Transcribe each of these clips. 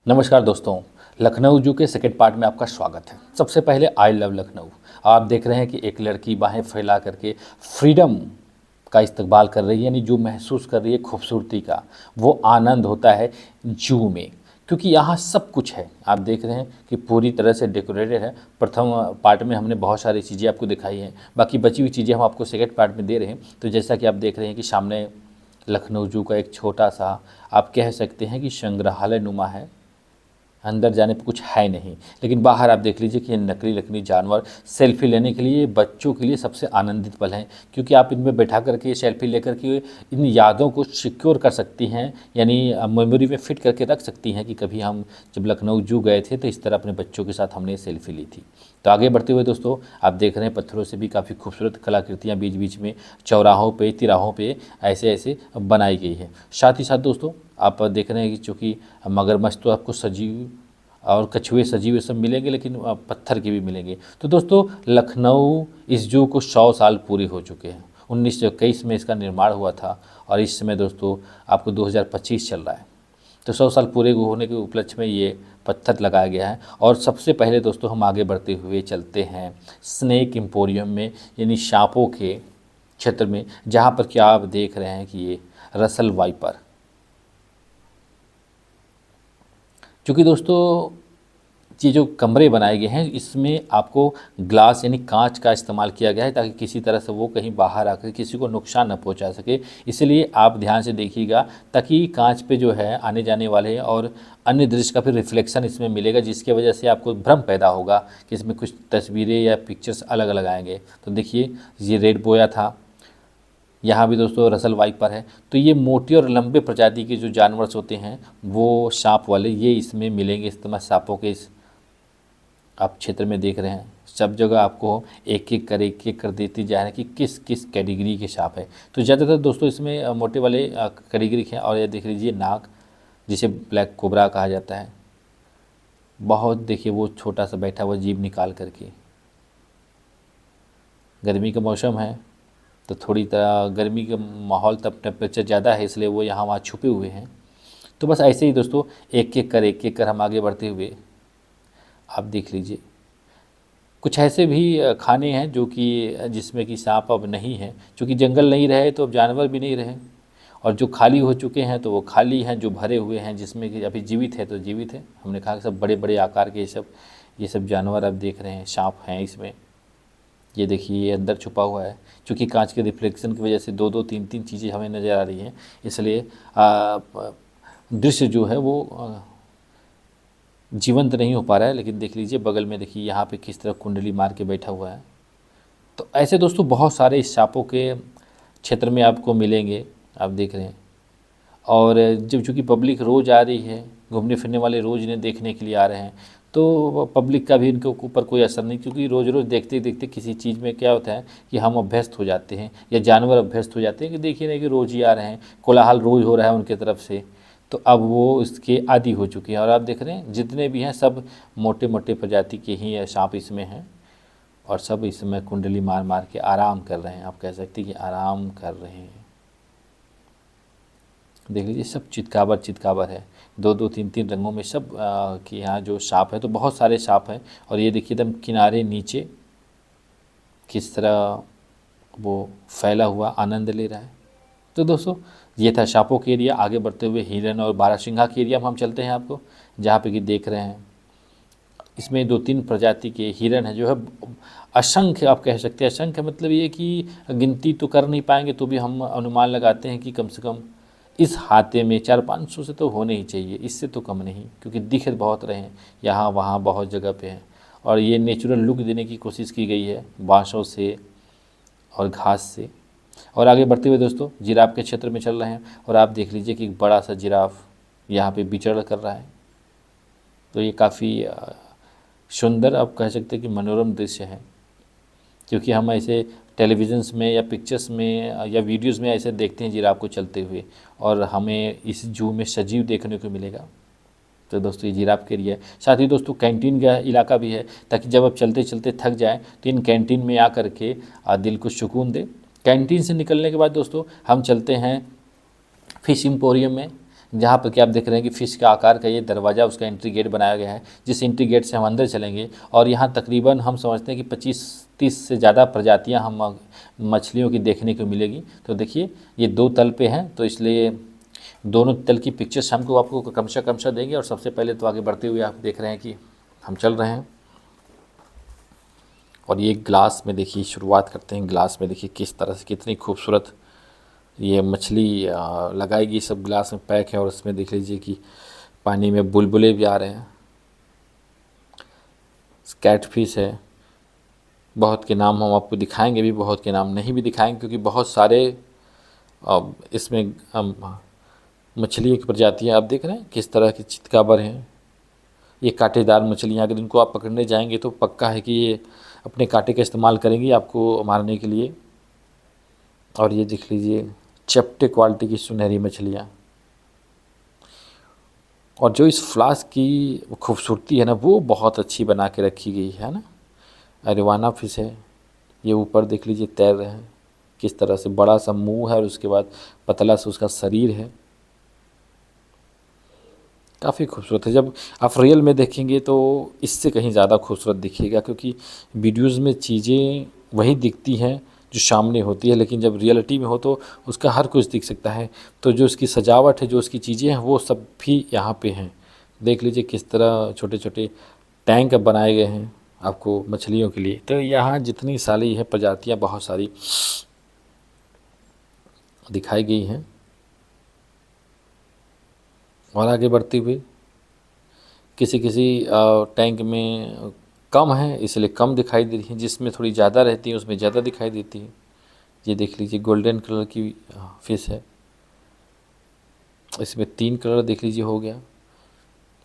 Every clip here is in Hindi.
नमस्कार दोस्तों, लखनऊ जू के सेकंड पार्ट में आपका स्वागत है। सबसे पहले आई लव लखनऊ। आप देख रहे हैं कि एक लड़की बाहें फैला करके फ्रीडम का इस्तकबाल कर रही है, यानी जो महसूस कर रही है खूबसूरती का, वो आनंद होता है जू में, क्योंकि यहाँ सब कुछ है। आप देख रहे हैं कि पूरी तरह से डेकोरेटेड है। प्रथम पार्ट में हमने बहुत सारी चीज़ें आपको दिखाई हैं, बाकी बची हुई चीज़ें हम आपको सेकंड पार्ट में दे रहे हैं। तो जैसा कि आप देख रहे हैं कि सामने लखनऊ जू का एक छोटा सा, आप कह सकते हैं कि संग्रहालय नुमा है। अंदर जाने पे कुछ है नहीं, लेकिन बाहर आप देख लीजिए कि ये नकली जानवर सेल्फी लेने के लिए बच्चों के लिए सबसे आनंदित पल हैं, क्योंकि आप इनमें बैठा करके सेल्फी लेकर के इन यादों को सिक्योर कर सकती हैं, यानी मेमोरी में फिट करके रख सकती हैं कि कभी हम जब लखनऊ जू गए थे तो इस तरह अपने बच्चों के साथ हमने सेल्फी ली थी। तो आगे बढ़ते हुए दोस्तों, आप देख रहे हैं पत्थरों से भी काफ़ी खूबसूरत कलाकृतियाँ बीच बीच में चौराहों पे, तिराहों पे ऐसे ऐसे बनाई गई है। साथ ही साथ दोस्तों, आप देख रहे हैं कि चूँकि मगरमच्छ तो आपको सजीव और कछुए सजीव सब मिलेंगे, लेकिन पत्थर के भी मिलेंगे। तो दोस्तों, लखनऊ इस जू को 100 साल पूरे हो चुके हैं। 1921 में इसका निर्माण हुआ था और इस समय दोस्तों आपको 2025 चल रहा है। तो 100 साल पूरे होने के उपलक्ष्य में ये पत्थर लगाया गया है। और सबसे पहले दोस्तों हम आगे बढ़ते हुए चलते हैं स्नेक एम्पोरियम में, यानी सांपों के क्षेत्र में, जहाँ पर क्या आप देख रहे हैं कि ये रसल वाइपर, क्योंकि दोस्तों ये जो कमरे बनाए गए हैं इसमें आपको ग्लास यानी कांच का इस्तेमाल किया गया है, ताकि किसी तरह से वो कहीं बाहर आकर किसी को नुकसान न पहुंचा सके। इसलिए आप ध्यान से देखिएगा, ताकि कांच पे जो है आने जाने वाले और अन्य दृश्य का फिर रिफ्लेक्शन इसमें मिलेगा, जिसकी वजह से आपको भ्रम पैदा होगा कि इसमें कुछ तस्वीरें या पिक्चर्स अलग अलग आएंगे। तो देखिए, ये रेड बोया था, यहाँ भी दोस्तों रसल वाइपर है। तो ये मोटे और लंबे प्रजाति के जो जानवर होते हैं, वो सांप वाले, ये इसमें मिलेंगे। इस तरह सांपों के इस आप क्षेत्र में देख रहे हैं, सब जगह आपको एक एक कर देती जा रहा है कि किस किस कैटेगरी के सांप है। तो ज़्यादातर दोस्तों इसमें मोटे वाले कैटेगरी के हैं। और ये देख लीजिए नाग, जिसे ब्लैक कोबरा कहा जाता है, बहुत देखिए वो छोटा सा बैठा हुआ जीभ निकाल करके। गर्मी का मौसम है तो थोड़ी तरह गर्मी का माहौल, तब टेम्परेचर ज़्यादा है, इसलिए वो यहाँ वहाँ छुपे हुए हैं। तो बस ऐसे ही दोस्तों एक एक कर हम आगे बढ़ते हुए आप देख लीजिए, कुछ ऐसे भी खाने हैं जो कि जिसमें कि सांप अब नहीं है, क्योंकि जंगल नहीं रहे तो अब जानवर भी नहीं रहे। और जो खाली हो चुके हैं तो वो खाली हैं, जो भरे हुए हैं जिसमें कि अभी जीवित है तो जीवित है। हमने कहा कि सब बड़े बड़े आकार के ये सब जानवर आप देख रहे हैं, सांप हैं इसमें। ये देखिए, ये अंदर छुपा हुआ है, क्योंकि कांच के रिफ्लेक्शन की वजह से दो दो तीन तीन चीज़ें हमें नज़र आ रही हैं, इसलिए दृश्य जो है वो जीवंत नहीं हो पा रहा है। लेकिन देख लीजिए बगल में, देखिए यहाँ पे किस तरह कुंडली मार के बैठा हुआ है। तो ऐसे दोस्तों बहुत सारे इस सांपों के क्षेत्र में आपको मिलेंगे, आप देख रहे हैं। और जब चूँकि पब्लिक रोज़ आ रही है, घूमने फिरने वाले रोज़ इन्हें देखने के लिए आ रहे हैं, तो पब्लिक का भी इनके ऊपर कोई असर नहीं, क्योंकि रोज़ रोज़ देखते देखते किसी चीज़ में क्या होता है कि हम अभ्यस्त हो जाते हैं, या जानवर अभ्यस्त हो जाते हैं कि देखिए नहीं कि रोज़ ही आ रहे हैं, कोलाहल रोज़ हो रहा है उनके तरफ से। तो अब वो इसके आदी हो चुके हैं। और आप देख रहे हैं जितने भी हैं सब मोटे मोटे प्रजाति के ही सांप इसमें हैं, और सब इसमें कुंडली मार मार के आराम कर रहे हैं। आप कह सकते हैं कि आराम कर रहे हैं। देख लीजिए, सब चितकाबर है, दो दो तीन तीन रंगों में सब कि यहाँ जो सांप है, तो बहुत सारे सांप हैं। और ये देखिए एकदम किनारे नीचे किस तरह वो फैला हुआ आनंद ले रहा है। तो दोस्तों ये था सांपों के एरिया। आगे बढ़ते हुए हिरन और बारहसिंघा के एरिया में हम चलते हैं आपको, जहाँ पे कि देख रहे हैं इसमें दो तीन प्रजाति के हिरन है, जो है असंख्य, आप कह सकते हैं असंख्य। मतलब ये कि गिनती तो कर नहीं पाएंगे, तो भी हम अनुमान लगाते हैं कि कम से कम इस हाथे में 400-500 से तो होने ही चाहिए, इससे तो कम नहीं, क्योंकि दिख बहुत रहे हैं यहाँ वहाँ बहुत जगह पे हैं। और ये नेचुरल लुक देने की कोशिश की गई है बाँसों से और घास से। और आगे बढ़ते हुए दोस्तों जिराफ के क्षेत्र में चल रहे हैं, और आप देख लीजिए कि एक बड़ा सा जिराफ यहाँ पे विचरण कर रहा है। तो ये काफ़ी सुंदर, आप कह सकते हैं कि मनोरम दृश्य है, क्योंकि हम ऐसे टेलीविज़न्स में या पिक्चर्स में या वीडियोस में ऐसे देखते हैं जिराफ को चलते हुए, और हमें इस जू में सजीव देखने को मिलेगा। तो दोस्तों ये जिराफ के एरिया है। साथ ही दोस्तों कैंटीन का इलाका भी है, ताकि जब आप चलते चलते थक जाएं तो इन कैंटीन में आ करके दिल को सुकून दे। कैंटीन से निकलने के बाद दोस्तों हम चलते हैं फिश एम्पोरियम में, जहाँ पर कि आप देख रहे हैं कि फ़िश का आकार का ये दरवाज़ा, उसका एंट्री गेट बनाया गया है, जिस एंट्री गेट से हम अंदर चलेंगे और यहाँ तकरीबन हम समझते हैं कि 25-30 से ज़्यादा प्रजातियाँ हम मछलियों की देखने को मिलेगी। तो देखिए ये 2 तल पे हैं, तो इसलिए दोनों तल की पिक्चर्स हमको आपको क्रमशः देंगे। और सबसे पहले तो आगे बढ़ते हुए आप देख रहे हैं कि हम चल रहे हैं और ये ग्लास में देखिए, शुरुआत करते हैं ग्लास में। देखिए किस तरह से कितनी खूबसूरत ये मछली लगाएगी, सब ग्लास में पैक है और उसमें देख लीजिए कि पानी में बुलबुले भी आ रहे हैं। कैटफिश है, बहुत के नाम हम आपको दिखाएंगे भी, बहुत के नाम नहीं भी दिखाएंगे, क्योंकि बहुत सारे इसमें मछलियों की प्रजातियाँ आप देख रहे हैं किस तरह की चितकाबर हैं। ये कांटेदार मछलियाँ, अगर इनको आप पकड़ने जाएंगे तो पक्का है कि ये अपने कांटे का इस्तेमाल करेंगी आपको मारने के लिए। और ये देख लीजिए चपटे क्वालिटी की सुनहरी मछलियाँ। और जो इस फ्लास्क की खूबसूरती है ना, वो बहुत अच्छी बना के रखी गई है ना। अरिवाना फिश है, ये ऊपर देख लीजिए तैर रहे हैं, किस तरह से बड़ा सा मुंह है और उसके बाद पतला सा उसका शरीर है, काफ़ी खूबसूरत है। जब आप रियल में देखेंगे तो इससे कहीं ज़्यादा खूबसूरत दिखेगा, क्योंकि वीडियोज़ में चीज़ें वही दिखती हैं जो सामने होती है, लेकिन जब रियलिटी में हो तो उसका हर कुछ दिख सकता है। तो जो उसकी सजावट है, जो उसकी चीज़ें हैं, वो सब भी यहाँ पे हैं। देख लीजिए किस तरह छोटे छोटे टैंक बनाए गए हैं आपको मछलियों के लिए। तो यहाँ जितनी सारी है प्रजातियाँ, बहुत सारी दिखाई गई हैं। और आगे बढ़ते हुए किसी किसी टैंक में कम है इसलिए कम दिखाई दे रही है, जिसमें थोड़ी ज़्यादा रहती है उसमें ज़्यादा दिखाई देती है। ये देख लीजिए गोल्डन कलर की फिश है, इसमें 3 कलर देख लीजिए हो गया।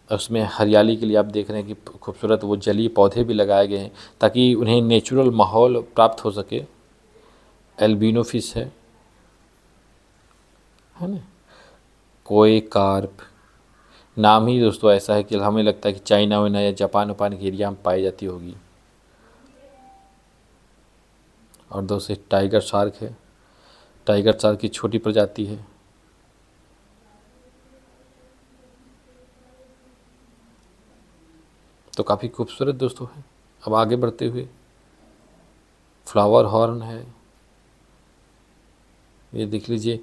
उसमें हरियाली के लिए आप देख रहे हैं कि खूबसूरत वो जलीय पौधे भी लगाए गए हैं ताकि उन्हें नेचुरल माहौल प्राप्त हो सके। एल्बिनो फिश है ना। कोई कार्प, नाम ही दोस्तों ऐसा है कि हमें लगता है कि चाइना वाइना या जापान वापान के एरिया में पाई जाती होगी। और दोस्तों टाइगर शार्क है, टाइगर शार्क की छोटी प्रजाति है। तो काफ़ी खूबसूरत दोस्तों है। अब आगे बढ़ते हुए फ्लावर हॉर्न है, ये देख लीजिए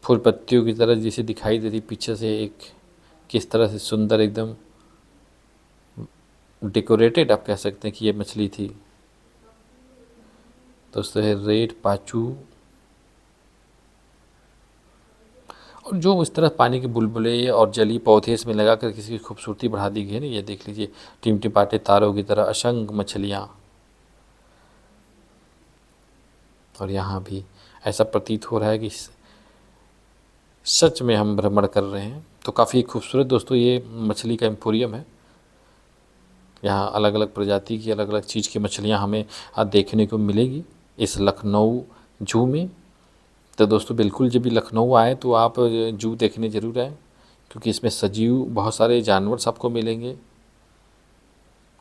फूल पत्तियों की तरह जैसे दिखाई दे रही पीछे से, एक किस तरह से सुंदर एकदम डेकोरेटेड आप कह सकते हैं कि ये मछली थी। दोस्तों है रेड पाचू, और जो इस तरह पानी के बुलबुले और जलीय पौधे इसमें लगा कर किसी की खूबसूरती बढ़ा दी गई है ना। ये देख लीजिए टिमटिमाते तारों की तरह असंख्य मछलियाँ। और यहाँ भी ऐसा प्रतीत हो रहा है कि सच में हम भ्रमण कर रहे हैं। तो काफ़ी खूबसूरत दोस्तों ये मछली का एम्पोरियम है। यहाँ अलग अलग प्रजाति की अलग अलग चीज़ की मछलियाँ हमें देखने को मिलेगी इस लखनऊ जू में। तो दोस्तों बिल्कुल जब भी लखनऊ आए तो आप जू देखने ज़रूर आएँ, क्योंकि इसमें सजीव बहुत सारे जानवर आपको मिलेंगे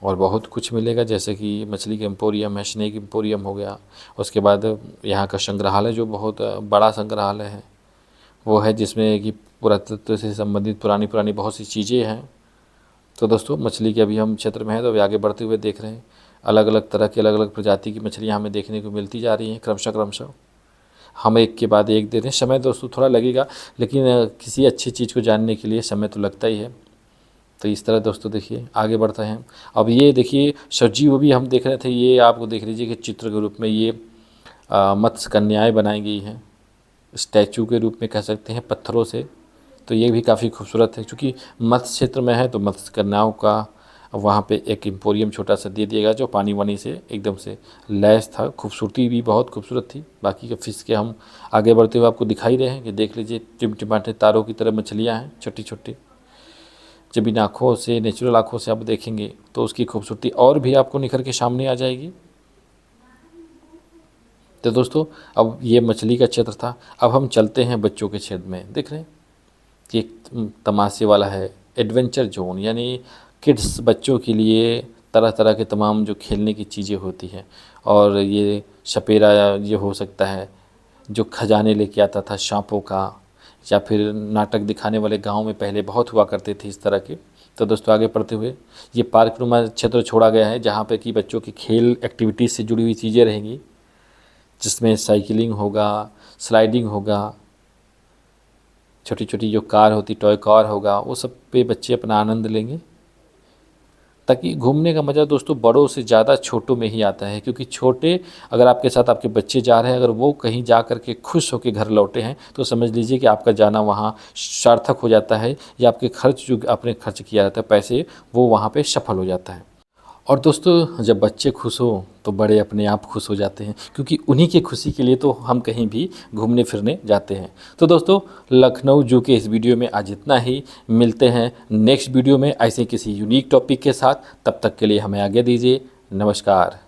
और बहुत कुछ मिलेगा, जैसे कि मछली के एम्पोरियम है, स्नेक एम्पोरियम हो गया। उसके बाद यहाँ का संग्रहालय जो बहुत बड़ा संग्रहालय है वो है, जिसमें कि पुरातत्व से संबंधित पुरानी पुरानी बहुत सी चीज़ें हैं। तो दोस्तों मछली के अभी हम क्षेत्र में हैं, तो अभी आगे बढ़ते हुए देख रहे हैं अलग अलग तरह की अलग अलग प्रजाति की मछलियाँ हमें देखने को मिलती जा रही हैं क्रमशः। हम एक के बाद एक दे रहे हैं। समय दोस्तों थोड़ा लगेगा, लेकिन किसी अच्छी चीज़ को जानने के लिए समय तो लगता ही है। तो इस तरह दोस्तों देखिए आगे बढ़ते हैं। अब ये देखिए सजीव भी हम देख रहे थे, ये आपको देख लीजिए कि चित्र के रूप में ये मत्स्य कन्याएँ बनाई गई हैं, स्टैचू के रूप में कह सकते हैं पत्थरों से। तो ये भी काफ़ी खूबसूरत है, क्योंकि मत्स्य क्षेत्र में है तो मत्स्य कन्याओं का वहाँ पे एक एम्पोरियम छोटा सा दे दिएगा जो पानी वानी से एकदम से लैस था। खूबसूरती भी बहुत खूबसूरत थी। बाकी के फिश के हम आगे बढ़ते हुए आपको दिखाई रहे हैं कि देख लीजिए टिमटिमाटे तारों की तरह मछलियाँ हैं छोटी छोटी। जब इन आँखों से, नेचुरल आँखों से आप देखेंगे तो उसकी खूबसूरती और भी आपको निखर के सामने आ जाएगी। तो दोस्तों अब ये मछली का क्षेत्र था, अब हम चलते हैं बच्चों के क्षेत्र में। देख रहे हैं कि एक तमाशे वाला है एडवेंचर जोन, यानी किड्स बच्चों के लिए तरह तरह के तमाम जो खेलने की चीज़ें होती हैं। और ये सपेरा ये हो सकता है जो खजाने लेके आता था सांपों का, या फिर नाटक दिखाने वाले गांव में पहले बहुत हुआ करते थे इस तरह के। तो दोस्तों आगे बढ़ते हुए ये पार्क नुमा क्षेत्र छोड़ा गया है जहाँ पे कि बच्चों की खेल एक्टिविटीज़ से जुड़ी हुई चीज़ें रहेंगी, जिसमें साइकिलिंग होगा, स्लाइडिंग होगा, छोटी छोटी जो कार होती टॉय कार होगा, वो सब पे बच्चे अपना आनंद लेंगे। ताकि घूमने का मज़ा दोस्तों बड़ों से ज़्यादा छोटों में ही आता है, क्योंकि छोटे अगर आपके साथ आपके बच्चे जा रहे हैं, अगर वो कहीं जा कर के खुश होकर घर लौटे हैं तो समझ लीजिए कि आपका जाना वहाँ सार्थक हो जाता है, या आपके खर्च जो आपने खर्च किया जाता है पैसे, वो वहाँ पे सफल हो जाता है। और दोस्तों जब बच्चे खुश हो तो बड़े अपने आप खुश हो जाते हैं, क्योंकि उन्हीं की खुशी के लिए तो हम कहीं भी घूमने फिरने जाते हैं। तो दोस्तों लखनऊ जू के इस वीडियो में आज इतना ही। मिलते हैं नेक्स्ट वीडियो में ऐसे किसी यूनिक टॉपिक के साथ। तब तक के लिए हमें आज्ञा दीजिए। नमस्कार।